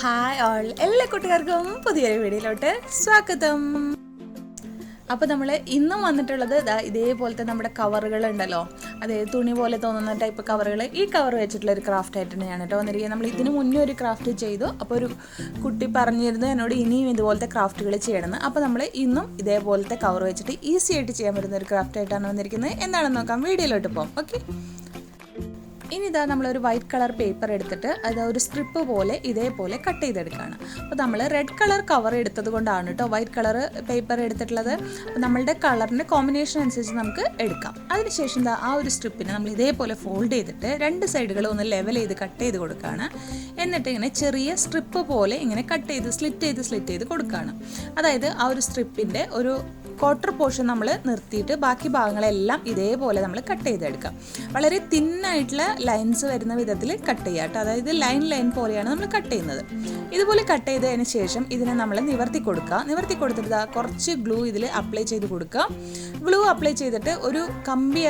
Hi all, എല്ലാ കുട്ടികൾക്കും പുതിയൊരു വീഡിയോയിലോട്ട് സ്വാഗതം. അപ്പോൾ നമ്മൾ ഇന്നും വന്നിട്ടുള്ളത് ഇതേപോലത്തെ നമ്മുടെ കവറുകളുണ്ടല്ലോ, അതായത് തുണി പോലെ തോന്നുന്ന ടൈപ്പ് കവറുകൾ. ഈ കവർ വെച്ചിട്ടുള്ള ഒരു ക്രാഫ്റ്റ് ആയിട്ടാണ് ഞാൻ വന്നിരിക്കുന്നത്. നമ്മൾ ഇതിന് മുന്നേ ഒരു ക്രാഫ്റ്റ് ചെയ്തു. അപ്പോൾ ഒരു കുട്ടി പറഞ്ഞിരുന്നു എന്നോട് ഇനിയും ഇതുപോലത്തെ ക്രാഫ്റ്റുകൾ ചെയ്യണമെന്ന്. അപ്പോൾ നമ്മൾ ഇന്നും ഇതേപോലത്തെ കവർ വെച്ചിട്ട് ഈസി ആയിട്ട് ചെയ്യാൻ പറ്റുന്ന ഒരു ക്രാഫ്റ്റ് ആയിട്ടാണ് വന്നിരിക്കുന്നത്. എന്താണെന്ന് നോക്കാം, വീഡിയോയിലോട്ട് പോകാം. ഓക്കെ, ഇനി ഇതാ നമ്മളൊരു വൈറ്റ് കളർ പേപ്പർ എടുത്തിട്ട് അത് ഒരു സ്ട്രിപ്പ് പോലെ ഇതേപോലെ കട്ട് ചെയ്തെടുക്കുകയാണ്. അപ്പോൾ നമ്മൾ റെഡ് കളർ കവർ എടുത്തത് കൊണ്ടാണ് കേട്ടോ വൈറ്റ് കളർ പേപ്പർ എടുത്തിട്ടുള്ളത്. അപ്പോൾ നമ്മളുടെ കളറിൻ്റെ കോമ്പിനേഷൻ അനുസരിച്ച് നമുക്ക് എടുക്കാം. അതിനുശേഷം എന്താ ആ ഒരു സ്ട്രിപ്പിനെ നമ്മൾ ഇതേപോലെ ഫോൾഡ് ചെയ്തിട്ട് രണ്ട് സൈഡുകളും ഒന്ന് ലെവൽ ചെയ്ത് കട്ട് ചെയ്ത് കൊടുക്കുകയാണ്. എന്നിട്ട് ഇങ്ങനെ ചെറിയ സ്ട്രിപ്പ് പോലെ ഇങ്ങനെ കട്ട് ചെയ്ത് സ്ലിറ്റ് ചെയ്ത് കൊടുക്കുകയാണ്. അതായത് ആ ഒരു സ്ട്രിപ്പിൻ്റെ ഒരു ക്വാർട്ടർ പോർഷൻ നമ്മൾ നിർത്തിയിട്ട് ബാക്കി ഭാഗങ്ങളെല്ലാം ഇതേപോലെ നമ്മൾ കട്ട് ചെയ്തെടുക്കാം. വളരെ തിന്നായിട്ടുള്ള ലൈൻസ് വരുന്ന വിധത്തിൽ കട്ട് ചെയ്യുക കേട്ടോ. അതായത് ലൈൻ പോലെയാണ് നമ്മൾ കട്ട് ചെയ്യുന്നത്. ഇതുപോലെ കട്ട് ചെയ്തതിന് ശേഷം ഇതിനെ നമ്മൾ നിവർത്തി കൊടുത്തിട്ട് കുറച്ച് ഗ്ലൂ ഇതിൽ അപ്ലൈ ചെയ്ത് കൊടുക്കുക. ഗ്ലൂ അപ്ലൈ ചെയ്തിട്ട് ഒരു കമ്പി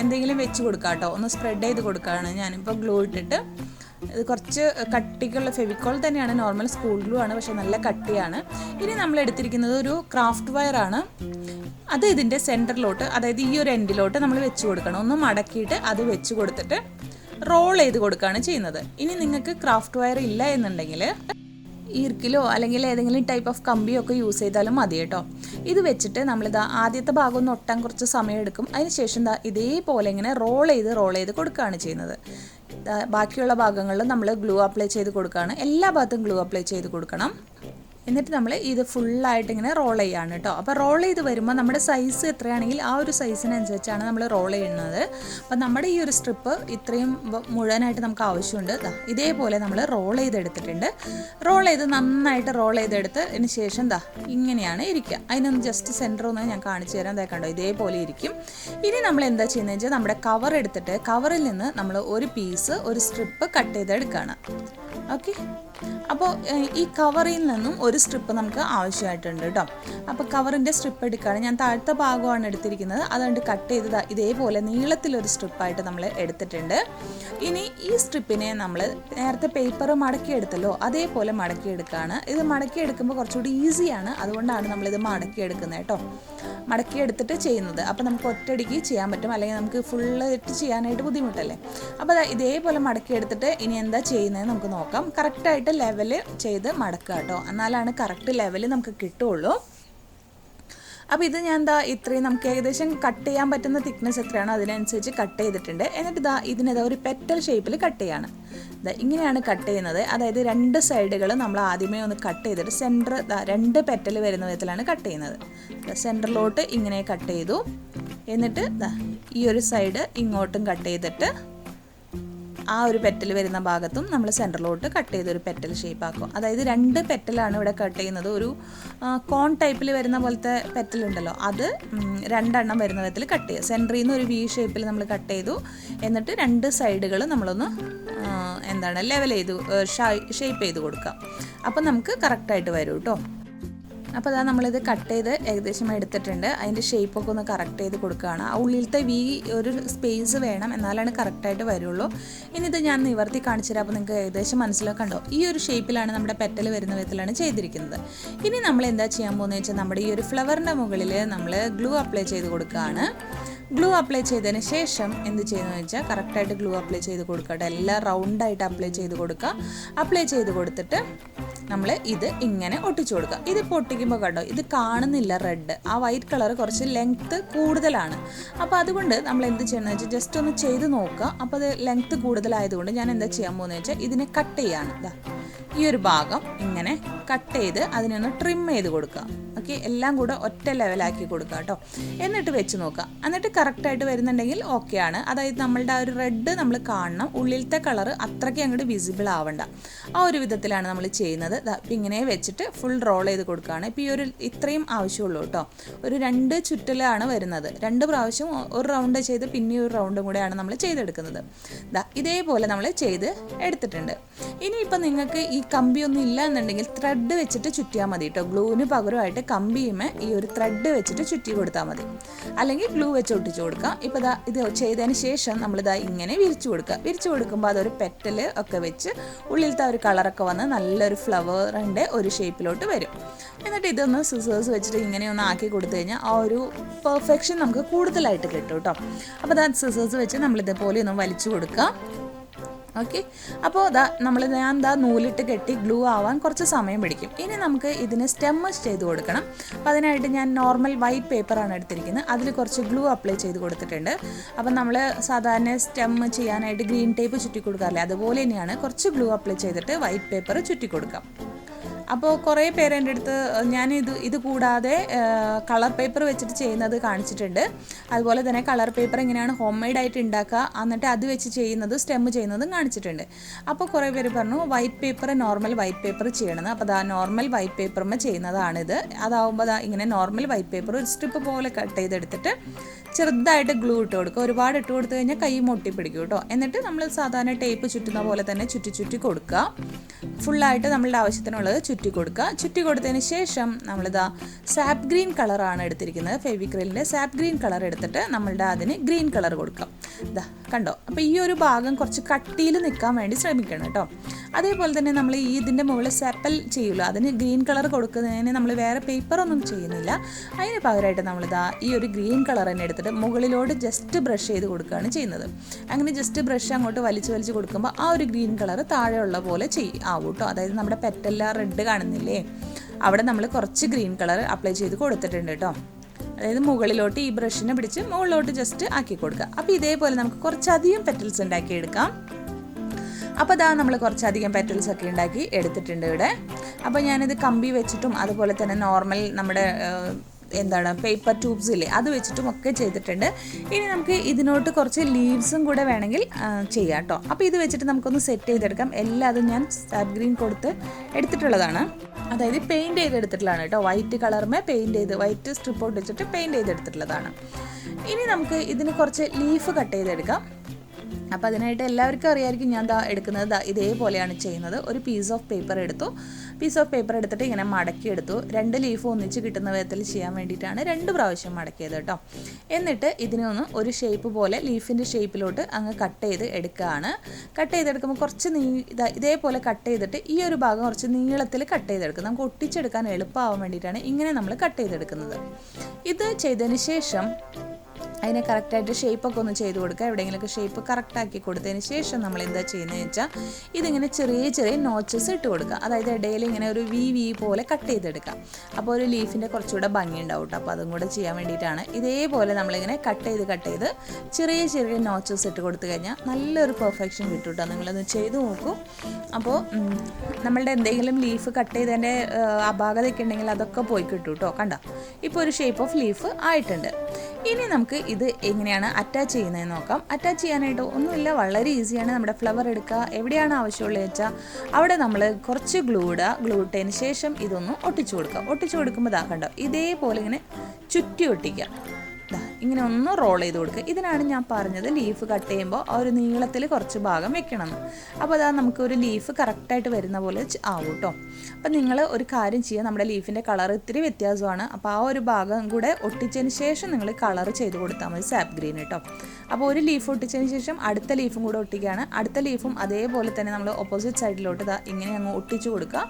എന്തെങ്കിലും വെച്ച് കൊടുക്കുക കേട്ടോ. ഒന്ന് സ്പ്രെഡ് ചെയ്ത് കൊടുക്കുകയാണ് ഞാനിപ്പോൾ ഗ്ലൂ ഇട്ടിട്ട്. ഇത് കുറച്ച് കട്ടിക്കുള്ള ഫെവിക്കോൾ തന്നെയാണ്, നോർമൽ സ്കൂൾ ഗ്ലൂ ആണ്, പക്ഷെ നല്ല കട്ടിയാണ്. ഇനി നമ്മൾ എടുത്തിരിക്കുന്നത് ഒരു ക്രാഫ്റ്റ് വയറാണ്. അത് ഇതിൻ്റെ സെൻറ്ററിലോട്ട്, അതായത് ഈ ഒരു എൻഡിലോട്ട് നമ്മൾ വെച്ച് കൊടുക്കണം. ഒന്ന് മടക്കിയിട്ട് അത് വെച്ച് കൊടുത്തിട്ട് റോൾ ചെയ്ത് കൊടുക്കുകയാണ് ചെയ്യുന്നത്. ഇനി നിങ്ങൾക്ക് ക്രാഫ്റ്റ് വയർ ഇല്ല എന്നുണ്ടെങ്കിൽ ഈർക്കിലോ അല്ലെങ്കിൽ ഏതെങ്കിലും ടൈപ്പ് ഓഫ് കമ്പിയോ ഒക്കെ യൂസ് ചെയ്താലും മതി കേട്ടോ. ഇത് വെച്ചിട്ട് നമ്മളിതാ ആദ്യത്തെ ഭാഗം ഒന്ന് ഒട്ടാൻ കുറച്ച് സമയം എടുക്കും. അതിനുശേഷം ഇതേപോലെ ഇങ്ങനെ റോൾ ചെയ്ത് കൊടുക്കുകയാണ് ചെയ്യുന്നത്. ബാക്കിയുള്ള ഭാഗങ്ങളിൽ നമ്മൾ ഗ്ലൂ അപ്ലൈ ചെയ്ത് കൊടുക്കുകയാണ്. എല്ലാ ഭാഗത്തും ഗ്ലൂ അപ്ലൈ ചെയ്ത് കൊടുക്കണം. എന്നിട്ട് നമ്മൾ ഇത് ഫുള്ളായിട്ട് ഇങ്ങനെ റോൾ ചെയ്യാണ് കേട്ടോ. അപ്പോൾ റോൾ ചെയ്ത് വരുമ്പോൾ നമ്മുടെ സൈസ് എത്രയാണെങ്കിൽ ആ ഒരു സൈസിനനുസരിച്ചാണ് നമ്മൾ റോൾ ചെയ്യുന്നത്. അപ്പോൾ നമ്മുടെ ഈ ഒരു സ്ട്രിപ്പ് ഇത്രയും മുഴുവനായിട്ട് നമുക്ക് ആവശ്യമുണ്ട്. ഇതേപോലെ നമ്മൾ റോൾ ചെയ്തെടുത്തിട്ടുണ്ട്. നന്നായിട്ട് റോൾ ചെയ്തെടുത്തതിന് ശേഷം ഇങ്ങനെയാണ് ഇരിക്കുക. അതിനൊന്ന് ജസ്റ്റ് സെൻറ്റർ ഒന്ന് ഞാൻ കാണിച്ചു തരാം. കണ്ടോ, ഇതേപോലെ ഇരിക്കും. ഇനി നമ്മൾ എന്താ ചെയ്യുന്നത് വെച്ചാൽ നമ്മുടെ കവർ എടുത്തിട്ട് കവറിൽ നിന്ന് നമ്മൾ ഒരു സ്ട്രിപ്പ് കട്ട് ചെയ്തെടുക്കുകയാണ്. ഓക്കെ, അപ്പോൾ ഈ കവറിൽ നിന്നും ഒരു സ്ട്രിപ്പ് നമുക്ക് ആവശ്യമായിട്ടുണ്ട് കേട്ടോ. അപ്പോൾ കവറിൻ്റെ സ്ട്രിപ്പ് എടുക്കുകയാണ്. ഞാൻ താഴത്തെ ഭാഗമാണ് എടുത്തിരിക്കുന്നത്. അതുകൊണ്ട് കട്ട് ചെയ്ത് ഇതേപോലെ നീളത്തിലൊരു സ്ട്രിപ്പായിട്ട് നമ്മൾ എടുത്തിട്ടുണ്ട്. ഇനി ഈ സ്ട്രിപ്പിനെ നമ്മൾ നേരത്തെ പേപ്പർ മടക്കിയെടുത്തല്ലോ, അതേപോലെ മടക്കിയെടുക്കുകയാണ്. ഇത് മടക്കിയെടുക്കുമ്പോൾ കുറച്ചുകൂടി ഈസിയാണ്, അതുകൊണ്ടാണ് നമ്മളിത് മടക്കിയെടുക്കുന്നത് കേട്ടോ. മടക്കിയെടുത്തിട്ട് ചെയ്യുന്നത്. അപ്പോൾ നമുക്ക് ഒറ്റയടിക്ക് ചെയ്യാൻ പറ്റും, അല്ലെങ്കിൽ നമുക്ക് ഫുള്ള് ഇട്ട് ചെയ്യാനായിട്ട് ബുദ്ധിമുട്ടല്ലേ. അപ്പോൾ ഇതേപോലെ മടക്കിയെടുത്തിട്ട് ഇനി എന്താ ചെയ്യുന്നത് നമുക്ക് നോക്കാം. കറക്റ്റായിട്ട് ലെവൽ ചെയ്ത് മടക്കുക കേട്ടോ, എന്നാലാണ് കറക്റ്റ് ലെവൽ നമുക്ക് കിട്ടുള്ളൂ. അപ്പോൾ ഇത് ഞാൻ ഇത്രയും നമുക്ക് ഏകദേശം കട്ട് ചെയ്യാൻ പറ്റുന്ന തിക്നെസ് എത്രയാണോ അതിനനുസരിച്ച് കട്ട് ചെയ്തിട്ടുണ്ട്. എന്നിട്ട് ഇതിനെ ഒരു പെറ്റൽ ഷേപ്പിൽ കട്ട് ചെയ്യാണ്. ഇങ്ങനെയാണ് കട്ട് ചെയ്യുന്നത്. അതായത് രണ്ട് സൈഡുകൾ നമ്മൾ ആദ്യമേ ഒന്ന് കട്ട് ചെയ്തിട്ട് സെൻറ്റർ 2 പെറ്റൽ വരുന്ന വിധത്തിലാണ് കട്ട് ചെയ്യുന്നത്. സെൻറ്ററിലോട്ട് ഇങ്ങനെ കട്ട് ചെയ്തു. എന്നിട്ട് ഈ ഒരു സൈഡ് ഇങ്ങോട്ടും കട്ട് ചെയ്തിട്ട് ആ ഒരു പെറ്റൽ വരുന്ന ഭാഗത്തും നമ്മൾ സെൻറ്ററിലോട്ട് കട്ട് ചെയ്തൊരു പെറ്റൽ ഷേപ്പ് ആക്കും. അതായത് 2 പെറ്റലാണ് ഇവിടെ കട്ട് ചെയ്യുന്നത്. ഒരു കോൺ ടൈപ്പിൽ വരുന്ന പോലത്തെ പെറ്റൽ ഉണ്ടല്ലോ, അത് 2 എണ്ണം വരുന്ന വിധത്തിൽ കട്ട് ചെയ്യുക. സെൻറ്ററിൽ നിന്ന് ഒരു വി ഷേപ്പിൽ നമ്മൾ കട്ട് ചെയ്തു. എന്നിട്ട് 2 സൈഡുകൾ നമ്മളൊന്ന് ലെവൽ ചെയ്ത് ഷേപ്പ് ചെയ്ത് കൊടുക്കുക. അപ്പം നമുക്ക് കറക്റ്റായിട്ട് വരും കേട്ടോ. അപ്പോൾ നമ്മളിത് കട്ട് ചെയ്ത് ഏകദേശം എടുത്തിട്ടുണ്ട്. അതിൻ്റെ ഷേപ്പൊക്കെ ഒന്ന് കറക്റ്റ് ചെയ്ത് കൊടുക്കുകയാണ്. ആ ഉള്ളിലത്തെ വി ഒരു സ്പേസ് വേണം, എന്നാലാണ് കറക്റ്റായിട്ട് വരുള്ളൂ. ഇനി ഇത് ഞാൻ നിവർത്തി കാണിച്ചു തരാം. അപ്പോൾ നിങ്ങൾക്ക് ഏകദേശം മനസ്സിലാക്കണ്ടോ, ഈ ഒരു ഷേപ്പിലാണ് നമ്മുടെ പെറ്റൽ വരുന്ന വിധത്തിലാണ് ചെയ്തിരിക്കുന്നത്. ഇനി നമ്മൾ എന്താ ചെയ്യാൻ പോകുന്നത് വെച്ചാൽ നമ്മുടെ ഈ ഒരു ഫ്ലവറിൻ്റെ മുകളിൽ നമ്മൾ ഗ്ലൂ അപ്ലൈ ചെയ്ത് കൊടുക്കുകയാണ്. ഗ്ലൂ അപ്ലൈ ചെയ്തതിന് ശേഷം എന്ത് ചെയ്യുന്നതെന്ന് വെച്ചാൽ കറക്റ്റായിട്ട് ഗ്ലൂ അപ്ലൈ ചെയ്ത് കൊടുക്കുക. എല്ലാം റൗണ്ടായിട്ട് അപ്ലൈ ചെയ്ത് കൊടുക്കുക. അപ്ലൈ ചെയ്ത് കൊടുത്തിട്ട് നമ്മൾ ഇത് ഇങ്ങനെ ഒട്ടിച്ചു കൊടുക്കുക. ഇതിപ്പോൾ ഒട്ടിക്കുമ്പോൾ കണ്ടോ, ഇത് കാണുന്നില്ല റെഡ്. ആ വൈറ്റ് കളർ കുറച്ച് ലെങ്ത്ത് കൂടുതലാണ്. അപ്പോൾ അതുകൊണ്ട് നമ്മൾ എന്ത് ചെയ്യണമെന്ന് വെച്ചാൽ ജസ്റ്റ് ഒന്ന് ചെയ്ത് നോക്കുക. അപ്പോൾ അത് ലെങ്ത്ത് കൂടുതലായതുകൊണ്ട് ഞാൻ എന്താ ചെയ്യാൻ പോകുന്നത് വെച്ചാൽ ഇതിനെ കട്ട് ചെയ്യാണ്. ഈ ഒരു ഭാഗം ഇങ്ങനെ കട്ട് ചെയ്ത് അതിനൊന്ന് ട്രിം ചെയ്ത് കൊടുക്കുക. ഓക്കെ, എല്ലാം കൂടെ ഒറ്റ ലെവലാക്കി കൊടുക്കുക കേട്ടോ. എന്നിട്ട് വെച്ച് നോക്കുക. എന്നിട്ട് കറക്റ്റായിട്ട് വരുന്നുണ്ടെങ്കിൽ ഓക്കെയാണ്. അതായത് നമ്മളുടെ ആ ഒരു റെഡ് നമ്മൾ കാണണം, ഉള്ളിലത്തെ കളർ അത്രയ്ക്ക് അങ്ങോട്ട് വിസിബിൾ ആവണ്ട. ആ ഒരു വിധത്തിലാണ് നമ്മൾ ചെയ്യുന്നത്. ഇപ്പം ഇങ്ങനെ വെച്ചിട്ട് ഫുൾ റോൾ ചെയ്ത് കൊടുക്കുകയാണ്. ഇപ്പോൾ ഈ ഇത്രയും ആവശ്യമുള്ളൂ കേട്ടോ. ഒരു 2 ചുറ്റലാണ് വരുന്നത്. 2 പ്രാവശ്യം ഒരു റൗണ്ട് ചെയ്ത് പിന്നെ ഒരു റൗണ്ടും കൂടെയാണ് നമ്മൾ ചെയ്തെടുക്കുന്നത്. ഇതേപോലെ നമ്മൾ ചെയ്ത് എടുത്തിട്ടുണ്ട്. ഇനിയിപ്പോൾ നിങ്ങൾക്ക് ഈ കമ്പിയൊന്നും ഇല്ല എന്നുണ്ടെങ്കിൽ ത്രെഡ് ത്രെഡ് വെച്ചിട്ട് ചുറ്റിയാൽ മതി കേട്ടോ. ഗ്ലൂവിന് പകരമായിട്ട് കമ്പിയുമേ ഈ ഒരു ത്രെഡ് വെച്ചിട്ട് ചുറ്റി കൊടുത്താൽ മതി, അല്ലെങ്കിൽ ഗ്ലൂ വെച്ച് ഒട്ടിച്ച് കൊടുക്കാം. ഇപ്പോൾ ഇത് ചെയ്തതിന് ശേഷം നമ്മളിതാ ഇങ്ങനെ വിരിച്ചു കൊടുക്കുക. വിരിച്ചു കൊടുക്കുമ്പോൾ അതൊരു പെറ്റൽ ഒക്കെ വെച്ച് ഉള്ളിലത്തെ ഒരു കളറൊക്കെ വന്ന് നല്ലൊരു ഫ്ലവറിൻ്റെ ഒരു ഷേപ്പിലോട്ട് വരും. എന്നിട്ട് ഇതൊന്ന് സിസേഴ്സ് വെച്ചിട്ട് ഇങ്ങനെ ഒന്ന് ആക്കി കൊടുത്തു കഴിഞ്ഞാൽ ആ ഒരു പെർഫെക്ഷൻ നമുക്ക് കൂടുതലായിട്ട് കിട്ടും കേട്ടോ. അപ്പോൾ സിസേഴ്സ് വെച്ച് നമ്മളിതേപോലെ ഒന്ന് വലിച്ചു കൊടുക്കുക. ഓക്കെ, അപ്പോൾ ഞാൻ നൂലിട്ട് കെട്ടി ഗ്ലൂ ആവാൻ കുറച്ച് സമയം പിടിക്കും. ഇനി നമുക്ക് ഇതിന് സ്റ്റെമ്മ് ചെയ്ത് കൊടുക്കണം. അപ്പോൾ അതിനായിട്ട് ഞാൻ നോർമൽ വൈറ്റ് പേപ്പറാണ് എടുത്തിരിക്കുന്നത്. അതിൽ കുറച്ച് ഗ്ലൂ അപ്ലൈ ചെയ്ത് കൊടുത്തിട്ടുണ്ട്. അപ്പം നമ്മൾ സാധാരണ സ്റ്റെമ്മ് ചെയ്യാനായിട്ട് ഗ്രീൻ ടേപ്പ് ചുറ്റി കൊടുക്കാറില്ലേ, അതുപോലെ തന്നെയാണ് കുറച്ച് ഗ്ലൂ അപ്ലൈ ചെയ്തിട്ട് വൈറ്റ് പേപ്പർ ചുറ്റി കൊടുക്കാം. അപ്പോൾ കുറേ പേര് എൻ്റെ അടുത്ത് ഇത് കൂടാതെ കളർ പേപ്പർ വെച്ചിട്ട് ചെയ്യുന്നത് കാണിച്ചിട്ടുണ്ട്. അതുപോലെ തന്നെ കളർ പേപ്പർ എങ്ങനെയാണ് ഹോം മെയ്ഡായിട്ട് ഉണ്ടാക്കുക, എന്നിട്ട് അത് വെച്ച് ചെയ്യുന്നത് സ്റ്റെമ്മ് ചെയ്യുന്നതും കാണിച്ചിട്ടുണ്ട്. അപ്പോൾ കുറേ പേര് പറഞ്ഞു നോർമൽ വൈറ്റ് പേപ്പർ ചെയ്യണമെന്ന്. അപ്പോൾ നോർമൽ വൈറ്റ് പേപ്പറുമ്മ ചെയ്യുന്നതാണിത്. അതാവുമ്പോൾ ഇങ്ങനെ നോർമൽ വൈറ്റ് പേപ്പർ ഒരു സ്ട്രിപ്പ് പോലെ കട്ട് ചെയ്തെടുത്തിട്ട് ചെറുതായിട്ട് ഗ്ലൂ ഇട്ട് കൊടുക്കുക. ഒരുപാട് ഇട്ട് കൊടുത്തു കഴിഞ്ഞാൽ കൈ മുട്ടി പിടിക്കും കേട്ടോ. എന്നിട്ട് നമ്മൾ സാധാരണ ടേപ്പ് ചുറ്റുന്ന പോലെ തന്നെ ചുറ്റി കൊടുക്കുക. ഫുള്ളായിട്ട് നമ്മളുടെ ആവശ്യത്തിനുള്ളത് ചുറ്റി കൊടുക്കുക. ചുറ്റി കൊടുത്തതിന് ശേഷം നമ്മളിതാ സാപ്പ് ഗ്രീൻ കളറാണ് എടുത്തിരിക്കുന്നത്. ഫെവിക്രിലിൻ്റെ സാപ്പ് ഗ്രീൻ കളർ എടുത്തിട്ട് നമ്മളുടെ അതിന് ഗ്രീൻ കളർ കൊടുക്കാം. കണ്ടോ? അപ്പോൾ ഈ ഒരു ഭാഗം കുറച്ച് കട്ടിയിൽ നിൽക്കാൻ വേണ്ടി ശ്രമിക്കണം കേട്ടോ. അതേപോലെ തന്നെ നമ്മൾ ഇതിൻ്റെ മുകളിൽ സെപ്പൽ ചെയ്യുമല്ലോ, അതിന് ഗ്രീൻ കളർ കൊടുക്കുന്നതിന് നമ്മൾ വേറെ പേപ്പറൊന്നും ചെയ്യുന്നില്ല. അതിന് പകരമായിട്ട് നമ്മളിതാ ഈ ഒരു ഗ്രീൻ കളർ തന്നെ എടുത്തിട്ട് മുകളിലോട്ട് ജസ്റ്റ് ബ്രഷ് ചെയ്ത് കൊടുക്കുകയാണ് ചെയ്യുന്നത്. അങ്ങനെ ജസ്റ്റ് ബ്രഷ് അങ്ങോട്ട് വലിച്ച് കൊടുക്കുമ്പോൾ ആ ഒരു ഗ്രീൻ കളർ താഴെയുള്ള പോലെ ആവും കേട്ടോ. അതായത് നമ്മുടെ പെറ്റെല്ലാം റെഡ് കാണുന്നില്ലേ, അവിടെ നമ്മൾ കുറച്ച് ഗ്രീൻ കളർ അപ്ലൈ ചെയ്ത് കൊടുത്തിട്ടുണ്ട് കേട്ടോ. അതായത് മുകളിലോട്ട് ഈ ബ്രഷിനെ പിടിച്ച് മുകളിലോട്ട് ജസ്റ്റ് ആക്കി കൊടുക്കുക. അപ്പോൾ ഇതേപോലെ നമുക്ക് കുറച്ചധികം പെറ്റൽസ് ഉണ്ടാക്കിയെടുക്കാം. അപ്പോൾ നമ്മൾ കുറച്ചധികം പെറ്റൽസ് ഒക്കെ ഉണ്ടാക്കി എടുത്തിട്ടുണ്ട് ഇവിടെ. അപ്പോൾ ഞാനിത് കമ്പി വെച്ചിട്ടും അതുപോലെ തന്നെ നോർമൽ നമ്മുടെ പേപ്പർ ട്യൂബ്സ് ഇല്ലേ, അത് വെച്ചിട്ടും ഒക്കെ ചെയ്തിട്ടുണ്ട്. ഇനി നമുക്ക് ഇതിനോട്ട് കുറച്ച് ലീവ്സും കൂടെ വേണമെങ്കിൽ ചെയ്യാം കേട്ടോ. അപ്പോൾ ഇത് വെച്ചിട്ട് നമുക്കൊന്ന് സെറ്റ് ചെയ്തെടുക്കാം. എല്ലാതും ഞാൻ സാപ്പ് ഗ്രീൻ കൊടുത്ത് എടുത്തിട്ടുള്ളതാണ്. അതായത് പെയിൻറ്റ് ചെയ്തെടുത്തിട്ടുള്ളതാണ് കേട്ടോ. വൈറ്റ് കളറുമേ വൈറ്റ് സ്ട്രിപ്പ് ഒട്ടിച്ചിട്ട് പെയിൻറ്റ് ചെയ്തെടുത്തിട്ടുള്ളതാണ്. ഇനി നമുക്ക് ഇതിന് കുറച്ച് ലീഫ് കട്ട് ചെയ്തെടുക്കാം. അപ്പോൾ അതിനായിട്ട് എല്ലാവർക്കും അറിയാമായിരിക്കും ഞാൻ എടുക്കുന്നത് ഇതേപോലെയാണ് ചെയ്യുന്നത്. ഒരു പീസ് ഓഫ് പേപ്പർ എടുത്തിട്ട് ഇങ്ങനെ മടക്കിയെടുത്തു. 2 ലീഫ് ഒന്നിച്ച് കിട്ടുന്ന വിധത്തിൽ ചെയ്യാൻ വേണ്ടിയിട്ടാണ് 2 പ്രാവശ്യം മടക്കിയത് കേട്ടോ. എന്നിട്ട് ഇതിനെ ഒരു ഷേപ്പ് പോലെ ലീഫിൻ്റെ ഷേപ്പിലോട്ട് അങ്ങ് കട്ട് ചെയ്ത് എടുക്കുകയാണ്. കട്ട് ചെയ്തെടുക്കുമ്പോൾ കുറച്ച് ഇതേപോലെ കട്ട് ചെയ്തിട്ട് ഈ ഒരു ഭാഗം കുറച്ച് നീളത്തിൽ കട്ട് ചെയ്തെടുക്കും. നമുക്ക് ഒട്ടിച്ചെടുക്കാൻ എളുപ്പമാവാൻ വേണ്ടിയിട്ടാണ് ഇങ്ങനെ നമ്മൾ കട്ട് ചെയ്തെടുക്കുന്നത്. ഇത് ചെയ്തതിന് ശേഷം അതിനെ കറക്റ്റായിട്ട് ഷേപ്പൊക്കെ ഒന്ന് ചെയ്ത് കൊടുക്കുക. എവിടെയെങ്കിലുമൊക്കെ ഷേപ്പ് കറക്റ്റാക്കി കൊടുത്തതിന് ശേഷം നമ്മൾ എന്താ ചെയ്യുന്നതെന്ന് വെച്ചാൽ ഇതിങ്ങനെ ചെറിയ നോച്ചസ് ഇട്ട് കൊടുക്കുക. അതായത് ഇടയിൽ ഇങ്ങനെ ഒരു വി പോലെ കട്ട് ചെയ്തെടുക്കുക. അപ്പോൾ ഒരു ലീഫിൻ്റെ കുറച്ചുകൂടെ ഭംഗി ഉണ്ടാവും കേട്ടോ. അപ്പോൾ അതും കൂടെ ചെയ്യാൻ വേണ്ടിയിട്ടാണ് ഇതേപോലെ നമ്മളിങ്ങനെ കട്ട് ചെയ്ത് ചെറിയ നോച്ചസ് ഇട്ട് കൊടുത്തു കഴിഞ്ഞാൽ നല്ലൊരു പെർഫെക്ഷൻ കിട്ടും കേട്ടോ. നിങ്ങളൊന്ന് ചെയ്ത് നോക്കൂ. അപ്പോൾ നമ്മളുടെ എന്തെങ്കിലും ലീഫ് കട്ട് ചെയ്തതിൻ്റെ അപാകതയൊക്കെ ഉണ്ടെങ്കിൽ അതൊക്കെ പോയി കിട്ടും കേട്ടോ. കണ്ടോ? ഇപ്പോൾ ഒരു ഷേപ്പ് ഓഫ് ലീഫ് ആയിട്ടുണ്ട്. ഇനി നമുക്ക് ഇത് എങ്ങനെയാണ് അറ്റാച്ച് ചെയ്യുന്നതെന്ന് നോക്കാം. അറ്റാച്ച് ചെയ്യാനായിട്ട് ഒന്നുമില്ല, വളരെ ഈസിയാണ്. നമ്മുടെ ഫ്ലവർ എടുക്കുക, എവിടെയാണ് ആവശ്യമുള്ളത് വെച്ചാൽ അവിടെ നമ്മൾ കുറച്ച് ഗ്ലൂ ഇട്ടതിന് ശേഷം ഇതൊന്ന് ഒട്ടിച്ചു കൊടുക്കുമ്പോൾ കണ്ടോ ഇതേപോലെ ഇങ്ങനെ ചുറ്റി ഒട്ടിക്കുക. ഇങ്ങനെ ഒന്ന് റോൾ ചെയ്ത് കൊടുക്കുക. ഇതിനാണ് ഞാൻ പറഞ്ഞത് ലീഫ് കട്ട് ചെയ്യുമ്പോൾ ആ ഒരു നീളത്തിൽ കുറച്ച് ഭാഗം വെക്കണമെന്ന്. അപ്പോൾ നമുക്കൊരു ലീഫ് കറക്റ്റായിട്ട് വരുന്ന പോലെ ആവും കേട്ടോ. അപ്പം നിങ്ങൾ ഒരു കാര്യം ചെയ്യുക, നമ്മുടെ ലീഫിൻ്റെ കളർ ഇത്തിരി വ്യത്യാസമാണ്. അപ്പോൾ ആ ഒരു ഭാഗം കൂടെ ഒട്ടിച്ചതിന് ശേഷം നിങ്ങൾ കളർ ചെയ്ത് കൊടുത്താൽ മതി സാപ്പ് ഗ്രീൻ കേട്ടോ. അപ്പോൾ ഒരു ലീഫ് ഒട്ടിച്ചതിന് ശേഷം അടുത്ത ലീഫും കൂടെ ഒട്ടിക്കുകയാണ്. അടുത്ത ലീഫും അതേപോലെ തന്നെ നമ്മൾ ഓപ്പോസിറ്റ് സൈഡിലോട്ട് ഇങ്ങനെ അങ്ങ് ഒട്ടിച്ച് കൊടുക്കുക.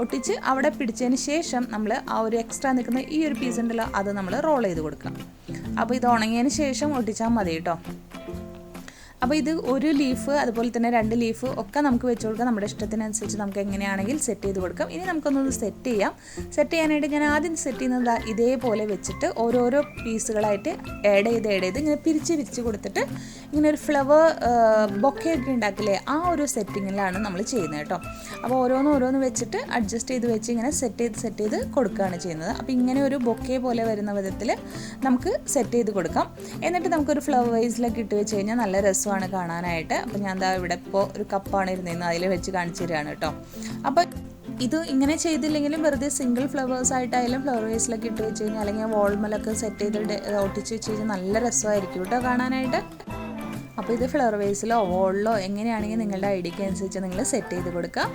ഒട്ടിച്ച് അവിടെ പിടിച്ചതിന് ശേഷം നമ്മൾ ആ ഒരു എക്സ്ട്രാ നിൽക്കുന്ന ഈ ഒരു പീസ് ഉണ്ടല്ലോ അത് നമ്മൾ റോൾ ചെയ്ത് കൊടുക്കാം. അപ്പോൾ ഇത് ഉണങ്ങിയതിന് ശേഷം ഒട്ടിച്ചാൽ മതി കേട്ടോ. അപ്പോൾ ഇത് ഒരു ലീഫ് അതുപോലെ തന്നെ 2 ലീഫ് ഒക്കെ നമുക്ക് വെച്ച് കൊടുക്കാം. നമ്മുടെ ഇഷ്ടത്തിനനുസരിച്ച് നമുക്ക് എങ്ങനെയാണെങ്കിൽ സെറ്റ് ചെയ്ത് കൊടുക്കാം. ഇനി നമുക്കൊന്ന് സെറ്റ് ചെയ്യാനായിട്ട് ഞാൻ ആദ്യം സെറ്റ് ചെയ്യുന്നത് ഇതേപോലെ വെച്ചിട്ട് ഓരോരോ പീസുകളായിട്ട് ആഡ് ചെയ്ത് ഇങ്ങനെ പിരിച്ച് കൊടുത്തിട്ട് ഇങ്ങനെ ഒരു ഫ്ലവർ ബൊക്കെയൊക്കെ ഉണ്ടാക്കില്ലേ, ആ ഒരു സെറ്റിങ്ങിലാണ് നമ്മൾ ചെയ്യുന്നത് കേട്ടോ. അപ്പോൾ ഓരോന്ന് വെച്ചിട്ട് അഡ്ജസ്റ്റ് ചെയ്ത് വെച്ച് ഇങ്ങനെ സെറ്റ് ചെയ്ത് കൊടുക്കുകയാണ് ചെയ്യുന്നത്. അപ്പോൾ ഇങ്ങനെ ഒരു ബൊക്കെ പോലെ വരുന്ന വിധത്തിൽ നമുക്ക് സെറ്റ് ചെയ്ത് കൊടുക്കാം. എന്നിട്ട് നമുക്കൊരു ഫ്ലവർ വൈസിലൊക്കെ ഇട്ട് വെച്ച് കഴിഞ്ഞാൽ നല്ല രസമാണ് കാണാനായിട്ട്. അപ്പോൾ ഞാൻ ഇവിടെ ഇപ്പോൾ ഒരു കപ്പാണ് ഇരുന്നതെന്ന് അതിൽ വെച്ച് കാണിച്ചു തരികയാണ് കേട്ടോ. അപ്പോൾ ഇത് ഇങ്ങനെ ചെയ്തില്ലെങ്കിലും വെറുതെ സിംഗിൾ ഫ്ലവേഴ്സ് ആയിട്ടായാലും ഫ്ലവർ വേസിലൊക്കെ ഇട്ട് വെച്ച് കഴിഞ്ഞാൽ അല്ലെങ്കിൽ വോൾമലൊക്കെ സെറ്റ് ചെയ്ത് ഒട്ടിച്ച് വെച്ച് കഴിഞ്ഞാൽ നല്ല രസമായിരിക്കും കേട്ടോ കാണാനായിട്ട്. അപ്പോൾ ഇത് ഫ്ലവർ വേസിലോ വോളിലോ എങ്ങനെയാണെങ്കിൽ നിങ്ങളുടെ ഐഡിയക്ക് അനുസരിച്ച് നിങ്ങൾ സെറ്റ് ചെയ്ത് കൊടുക്കുക.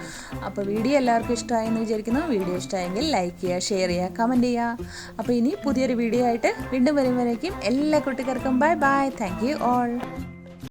അപ്പോൾ വീഡിയോ എല്ലാവർക്കും ഇഷ്ടമായെന്ന് വിചാരിക്കുന്നു. വീഡിയോ ഇഷ്ടമായെങ്കിൽ ലൈക്ക് ചെയ്യുക, ഷെയർ ചെയ്യുക, കമൻറ്റ് ചെയ്യുക. അപ്പോൾ ഇനി പുതിയൊരു വീഡിയോ ആയിട്ട് വീണ്ടും വരുമ്പോഴേക്കും എല്ലാ കുട്ടികൾക്കും bye bye. Thank you all.